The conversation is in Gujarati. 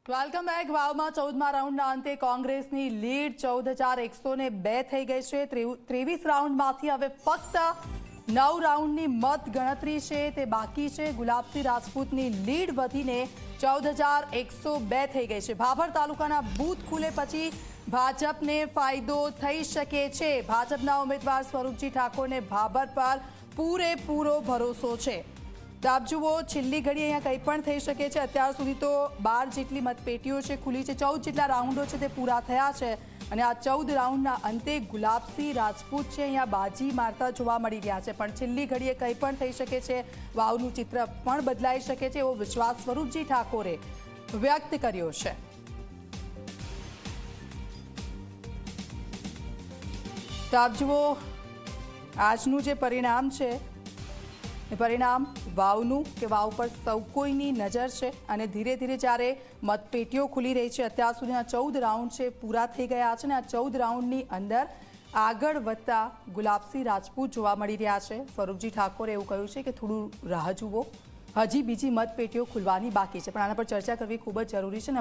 Welcome back. વાવમાં 14મા રાઉન્ડના અંતે કોંગ્રેસની લીડ 14,102 થઈ ગઈ છે। 23 રાઉન્ડમાંથી હવે ફક્ત 9 રાઉન્ડની મત ગણતરી છે તે બાકી છે। ગુલાબસિંહ રાજપૂતની લીડ વધીને 14,102 થઈ ગઈ છે। ભાભર તાલુકાના બૂથ ખુલે પછી ભાજપને ફાયદો થઈ શકે છે। ભાજપના ઉમેદવાર સ્વરૂપજી ઠાકોરને ભાભર પર પૂરેપૂરો ભરોસો છે। તો આપ જુઓ, છેલ્લી ઘડી અહીંયા કંઈ પણ થઈ શકે છે। અત્યાર સુધી તો 12 જેટલી મતપેટીઓ છે ખુલી છે, 14 જેટલા રાઉન્ડો છે તે પૂરા થયા છે અને આ 14 રાઉન્ડના અંતે ગુલાબસિંહ રાજપૂત છે અહીંયા બાજી મારતા જોવા મળી રહ્યા છે। પણ છેલ્લી ઘડીએ કંઈ પણ થઈ શકે છે, વાવનું ચિત્ર પણ બદલાઈ શકે છે એવો વિશ્વાસ સ્વરૂપજી ઠાકોરે વ્યક્ત કર્યો છે। તો આપ જુઓ, આજનું જે પરિણામ છે એ પરિણામ વાવનું કે વાવ પર સૌ કોઈની નજર છે અને ધીરે ધીરે જ્યારે મતપેટીઓ ખુલી રહી છે, અત્યાર સુધીના 14 રાઉન્ડ છે પૂરા થઈ ગયા છે અને આ 14 રાઉન્ડની અંદર આગળ વધતા ગુલાબસિંહ રાજપૂત જોવા મળી રહ્યા છે। સ્વરૂપજી ઠાકોરે એવું કહ્યું છે કે થોડું રાહ જુઓ, હજી બીજી મતપેટીઓ ખુલવાની બાકી છે, પણ આના પર ચર્ચા કરવી ખૂબ જ જરૂરી છે।